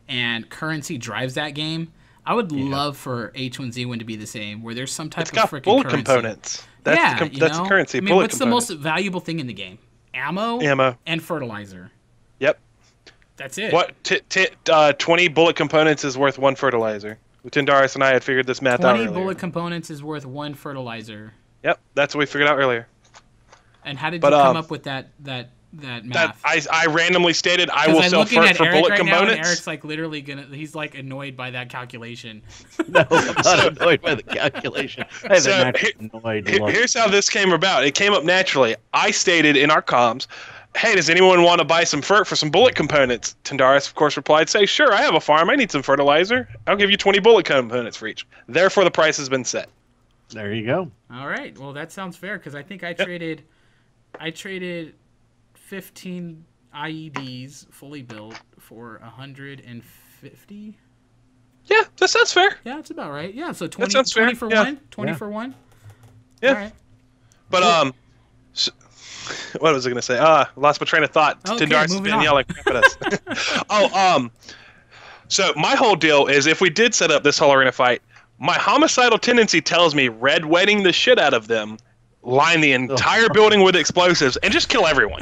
And currency drives that game. I would love for H1Z1 to be the same, where there's some type of freaking bullet currency. Components. That's the currency. I mean, what's the most valuable thing in the game? Ammo, and fertilizer. Yep. That's it. What? 20 bullet components is worth 1 fertilizer. Tendaris and I had figured this math out earlier. 20 bullet components is worth 1 fertilizer. Yep, that's what we figured out earlier. And how did you come up with that math? I randomly stated I will sell for bullet components. Now, and Eric's like literally he's like annoyed by that calculation. No, I'm not annoyed by the calculation. Here's how this came about. It came up naturally. I stated in our comms, hey, does anyone want to buy some fert for some bullet components? Tendaris, of course, replied, say, sure, I have a farm. I need some fertilizer. I'll give you 20 bullet components for each. Therefore, the price has been set. There you go. All right. Well, that sounds fair, because I think I traded 15 IEDs fully built for 150. Yeah, that sounds fair. Yeah, that's about right. Yeah, so 20, That sounds 20 fair. for Yeah. one. 20 for one. Yeah. All right. But what was I gonna say? Lost my train of thought. Okay, Darcy's moving been on. yelling crap at us. So my whole deal is if we did set up this whole arena fight, my homicidal tendency tells me red wedding the shit out of them, line the entire building with explosives, and just kill everyone.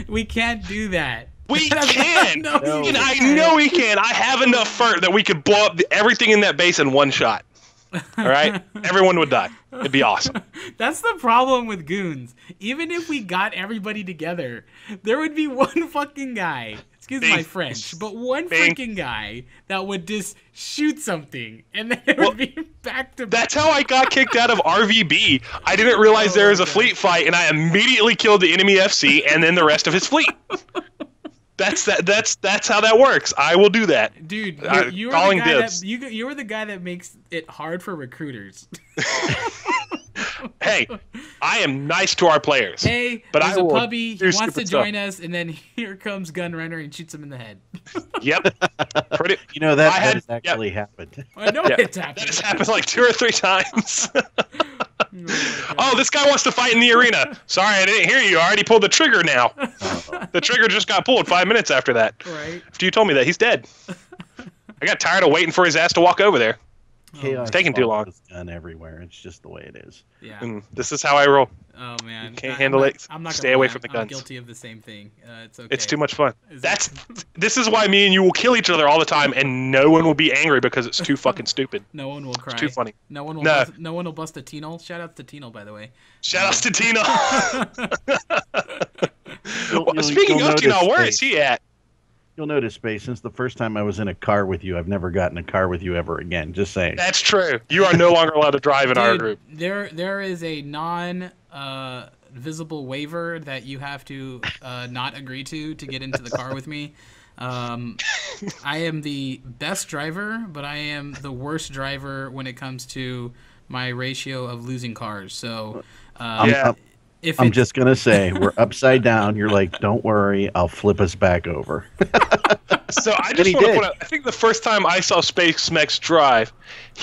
We can't do that. We can. No, And I know we can. I have enough fur that we could blow up everything in that base in one shot. All right? Everyone would die. It'd be awesome. That's the problem with goons. Even if we got everybody together, there would be one fucking guy, excuse my French, but one freaking guy that would just shoot something, and then it would be back to back. That's how I got kicked out of RVB. I didn't realize there was a fleet fight, and I immediately killed the enemy FC and then the rest of his fleet. That's how that works. I will do that. Dude, you were the guy that makes it hard for recruiters. Hey, I am nice to our players. Hey, but there's I a will puppy. He do wants stupid to join us, and then here comes Gunrunner and shoots him in the head. Yep. You know that has actually happened. I know it's happened. That has happened like 2 or 3 times. Oh, this guy wants to fight in the arena. Sorry, I didn't hear you. I already pulled the trigger now. The trigger just got pulled 5 minutes after that. Right. After you told me that, he's dead. I got tired of waiting for his ass to walk over there. Chaos It's taking too long. is done everywhere. It's just the way it is. Yeah. And this is how I roll. Oh man. Can't handle it. I'm not Stay gonna away lie. from the I'm guns. guilty of the same thing. It's okay. It's too much fun. Is This is why me and you will kill each other all the time, and no one will be angry because it's too fucking stupid. No one will cry. It's too funny. No one will. No. No one will bust a Tino. Shout out to Tino, by the way. Shout outs to Tina. You'll Speaking of Tina, notice, where Space. is he at? You'll notice, Space, since the first time I was in a car with you, I've never gotten a car with you ever again. Just saying. That's true. You are no longer allowed to drive in our Dude, group. there is a visible waiver that you have to not agree to get into the car with me. I am the best driver, but I am the worst driver when it comes to my ratio of losing cars. So Yeah. I'm just going to say, we're upside down. You're like, don't worry, I'll flip us back over. So I And just he want to did. point out, I think the first time I saw Space Mex drive,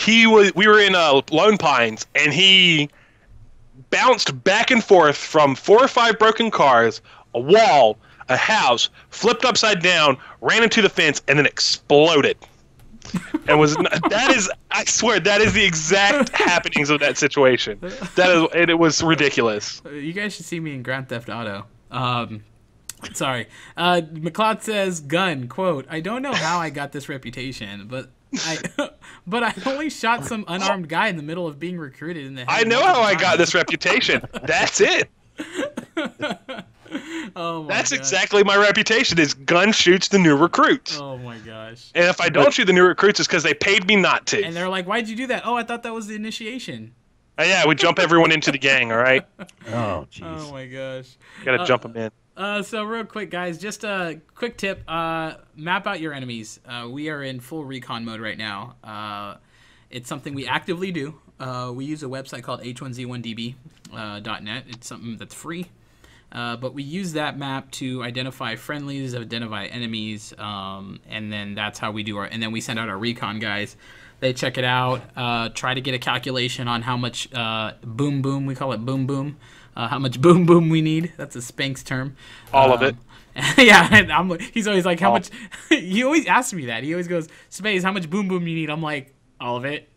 we were in Lone Pines, and he bounced back and forth from 4 or 5 broken cars, a wall, a house, flipped upside down, ran into the fence, and then exploded. And I swear, that is the exact happenings of that situation. It was ridiculous. You guys should see me in Grand Theft Auto. Sorry. McLeod says, gun, quote, I don't know how I got this reputation, but I only shot some unarmed guy in the middle of being recruited in the head. I know how I got this reputation. That's it. Oh my That's gosh. exactly my reputation, is gun shoots the new recruits. Oh my gosh. And if I don't shoot the new recruits, it's because they paid me not to. And they're like, why'd you do that? Oh, I thought that was the initiation. Yeah, we jump everyone into the gang, all right? Oh, jeez. Oh my gosh. Gotta jump them in. So real quick, guys, just a quick tip. Map out your enemies. We are in full recon mode right now. It's something we actively do. We use a website called H1Z1 It's something that's free. But we use that map to identify friendlies, identify enemies, and then that's how we do and then we send out our recon guys. They check it out, try to get a calculation on how much boom boom, we call it boom boom, how much boom boom we need. That's a Spanx term. All of it. Yeah, and he's always like, how much? He always asks me that. He always goes, Space, how much boom boom you need? I'm like, all of it.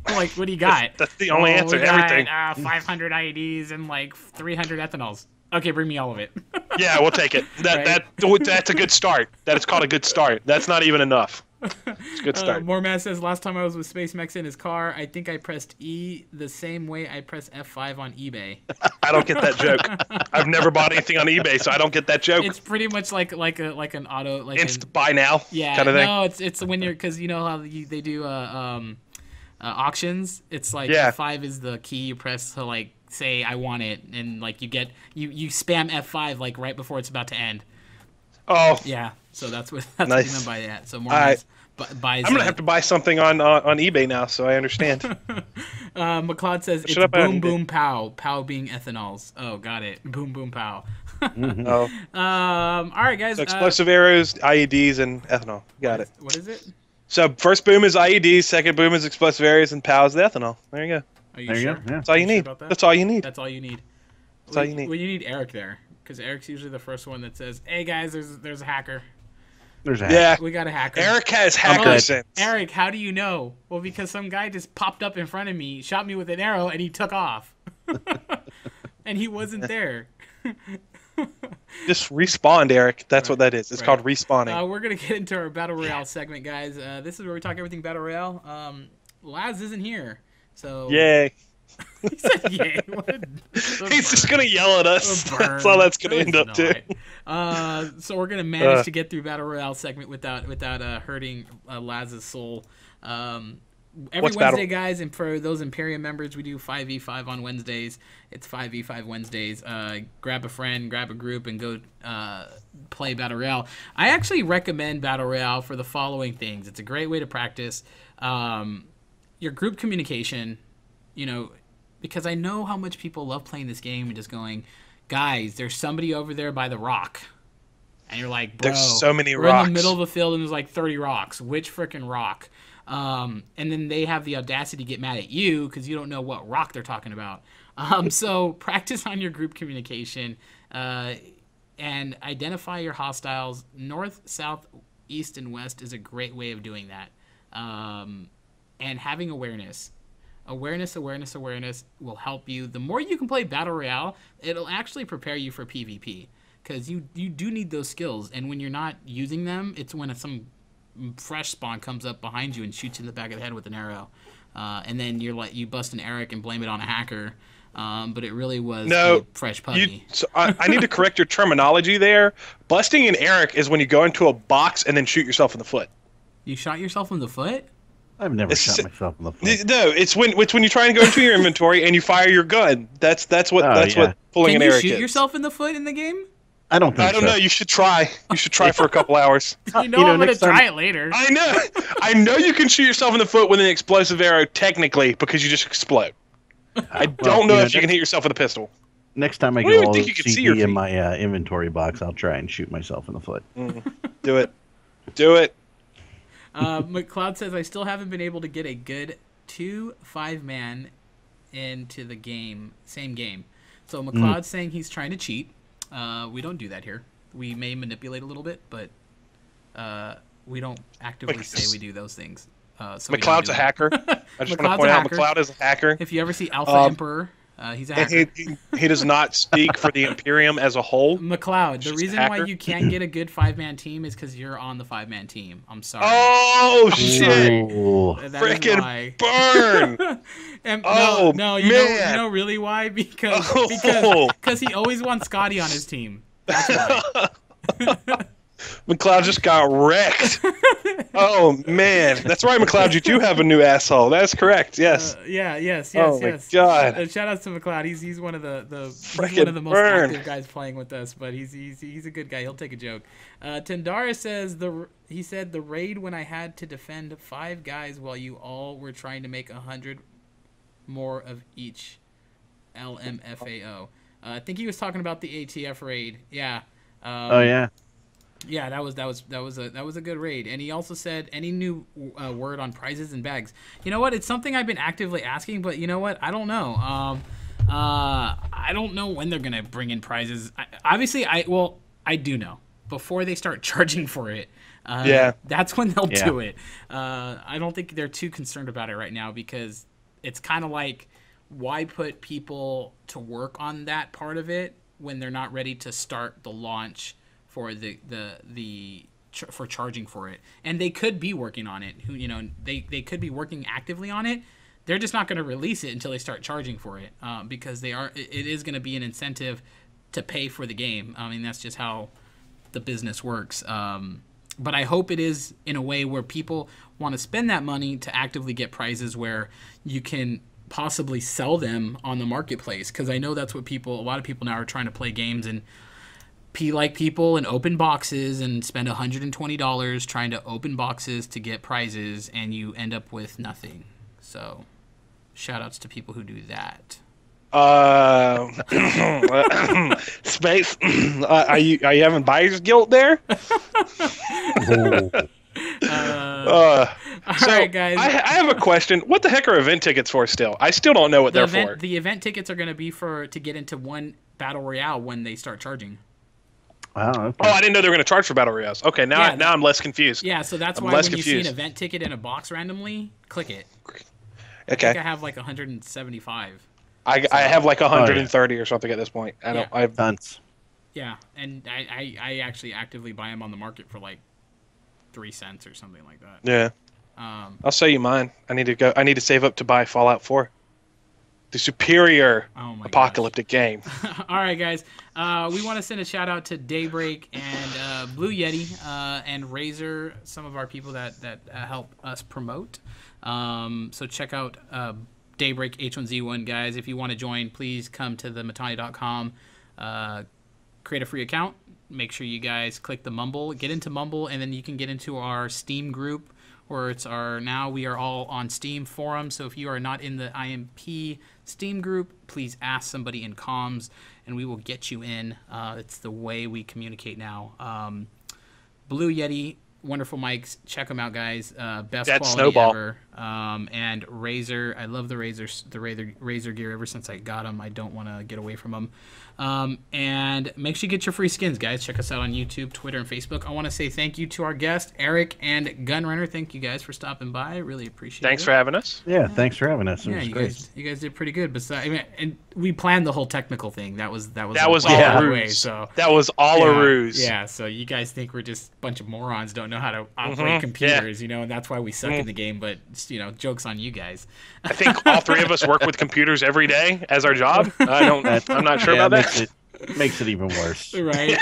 I'm like, what do you got? That's the only answer, we got, everything. 500 IEDs and like 300 ethanols. Okay, bring me all of it. Yeah, we'll take it. That's a good start. That is called a good start. That's not even enough. It's a good start. Mormaz says, last time I was with Space Mex in his car, I think I pressed E the same way I press F5 on eBay. I don't get that joke. I've never bought anything on eBay, so I don't get that joke. It's pretty much like an auto, like Insta buy now kind of thing. No, it's when you're, because you know how they do auctions. It's like Yeah. F5 is the key you press to like say I want it, and like you spam F5 like right before it's about to end. Oh, Yeah, so that's what Nice. what you meant by that. So more Alright. buys. I'm gonna have to buy something on eBay now, so I understand. McLeod says it's Shut up, boom Andy. boom pow, pow being ethanols. Oh, got it. Boom boom pow. Oh, All right, guys. so explosive arrows, IEDs, and ethanol. Got it. What is it? So first boom is IEDs, second boom is explosive arrows, and POW is the ethanol. There you go. Are you There you sure? go. Yeah. That's all you sure need. about that? That's all you need. That's all you need. That's all you need. Well, you need Eric there, because Eric's usually the first one that says, "Hey guys, there's a hacker. There's a Yeah. We got a hacker." Eric has hacker Okay. sense. Eric, how do you know? Well, because some guy just popped up in front of me, shot me with an arrow, and he took off. And he wasn't there. Just respawned, Eric. That's what that is. It's Right. called respawning. We're going to get into our Battle Royale segment, guys. This is where we talk everything Battle Royale. Laz isn't here. So Yay. He said yay. What He's just going to yell at us. That's all that's going to end up to. So we're going to manage to get through Battle Royale segment without hurting Laz's soul. Every What's Wednesday, battle? guys, and for those Imperium members, we do 5v5 on Wednesdays. It's 5v5 Wednesdays. Grab a friend, grab a group, and go play Battle Royale. I actually recommend Battle Royale for the following things. It's a great way to practice your group communication, because I know how much people love playing this game and just going, guys, there's somebody over there by the rock. And you're like, bro, There's so many we're in rocks. the middle of the field and there's like 30 rocks. Which freaking rock? And then they have the audacity to get mad at you because you don't know what rock they're talking about. So practice on your group communication and identify your hostiles. North, south, east, and west is a great way of doing that. And having awareness. Awareness will help you. The more you can play Battle Royale, it'll actually prepare you for PvP. Because you do need those skills. And when you're not using them, it's when some fresh spawn comes up behind you and shoots you in the back of the head with an arrow, and then you bust an Eric and blame it on a hacker, but it really was a fresh puppy. I need to correct your terminology there. Busting an Eric is when you go into a box and then shoot yourself in the foot. You shot yourself in the foot? I've never shot myself in the foot. No, it's when you're trying to go into your inventory and you fire your gun. That's what pulling an Eric is. Can you shoot yourself in the foot in the game? I don't think so. I don't know. You should try. You should try for a couple hours. I'm going to try it later. I know. I know you can shoot yourself in the foot with an explosive arrow, technically, because you just explode. I don't know if you can hit yourself with a pistol. Next time I don't even go all think you can see your CD in feet. my inventory box, I'll try and shoot myself in the foot. Do it. Do it. McLeod says, I still haven't been able to get a good 2 5-man into the game, same game. So McLeod's saying he's trying to cheat. We don't do that here. We may manipulate a little bit, but we don't actively say we do those things. So McLeod's a hacker. I just want to point out McLeod is a hacker. If you ever see Alpha Emperor, he's a hacker. He does not speak for the Imperium as a whole. McLeod, the reason why you can't get a good 5-man team is because you're on the 5-man team. I'm sorry. Oh, shit. Freaking burn. And man. You know really why? Because he always wants Scotty on his team. That's why. McLeod just got wrecked. Oh man, that's right, McLeod. You do have a new asshole. That's correct. Yes. Yes. Oh my god. Shout outs to McLeod. He's one of the most active guys playing with us, but he's a good guy. He'll take a joke. Tendara says he said the raid when I had to defend 5 guys while you all were trying to make 100 more of each LMFAO. I think he was talking about the ATF raid. Yeah. Oh yeah. Yeah, that was a good raid. And he also said any new word on prizes and bags. You know what? It's something I've been actively asking, but you know what? I don't know. I don't know when they're gonna bring in prizes. I do know before they start charging for it. That's when they'll do it. I don't think they're too concerned about it right now because it's kind of like, why put people to work on that part of it when they're not ready to start the launch for for charging for it? And they could be working on it. They could be working actively on it. They're just not going to release it until they start charging for it, because it is going to be an incentive to pay for the game. I mean, that's just how the business works. But I hope it is in a way where people want to spend that money to actively get prizes where you can possibly sell them on the marketplace, because I know that's what a lot of people now are trying to play games and like people and open boxes and spend $120 trying to open boxes to get prizes, and you end up with nothing. So shout outs to people who do that. Uh, Space. Are you having buyer's guilt there? All So right, guys. I have a question. What the heck are event tickets for? Still, I still don't know what they're for. The event tickets are going to be to get into one battle royale when they start charging. Wow. Okay. Oh, I didn't know they were going to charge for battle royales. Okay, now Yeah, now I'm less confused. Yeah, so that's I'm why less when you see an confused. event ticket in a box randomly, click it. I Okay, think I have like 175. I have like 130 or something at this point. I don't. Yeah. I've Tons. Yeah, and I actually actively buy them on the market for like 3 cents or something like that. yeah. I'll sell you mine. I need to go. I need to save up to buy Fallout 4, the superior Oh my apocalyptic game. All right, guys. We want to send a shout out to Daybreak and Blue Yeti and Razor, some of our people that help us promote. So check out Daybreak H1Z1, guys. If you want to join, please come to TheMittani.com. Create a free account. Make sure you guys click the Mumble, get into Mumble, and then you can get into our Steam group, where now we are all on Steam forum. So if you are not in the IMP Steam group, please ask somebody in comms, and we will get you in. It's the way we communicate now. Blue Yeti, wonderful mics. Check them out, guys. Best That quality snowball. ever. And Razor, I love the Razor gear. Ever since I got them, I don't want to get away from them. And make sure you get your free skins, guys. Check us out on YouTube, Twitter, and Facebook. I want to say thank you to our guests, Eric and Gunrunner. Thank you guys for stopping by. I really appreciate it. Thanks for having us. Yeah, thanks for having us. It Yeah, was you great. guys did pretty good. Besides, I mean, and we planned the whole technical thing. That was That like was all all the a way, ruse. so That was all a yeah, ruse. Yeah, so you guys think we're just a bunch of morons, don't know how to operate computers, you know, and that's why we suck in the game. But you know, jokes on you guys. I think all three of us work with computers every day as our job. I'm not sure about that. Makes it even worse. Right.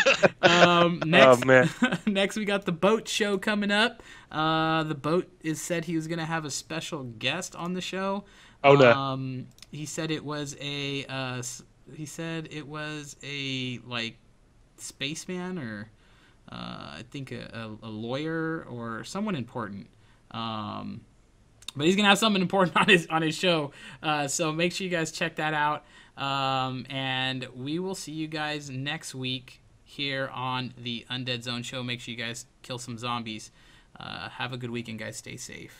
Next, Oh man. next we got the boat show coming up. The boat is said he was gonna have a special guest on the show. Oh no. He said it was a like spaceman or I think a lawyer or someone important. But he's gonna have something important on his show. So make sure you guys check that out. And we will see you guys next week here on the Undead Zone show. Make sure you guys kill some zombies. Have a good weekend, guys. Stay safe.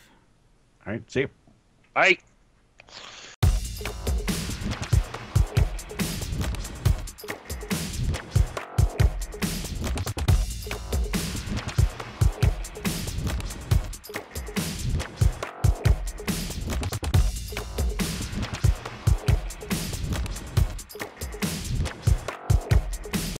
All right, see you. Bye.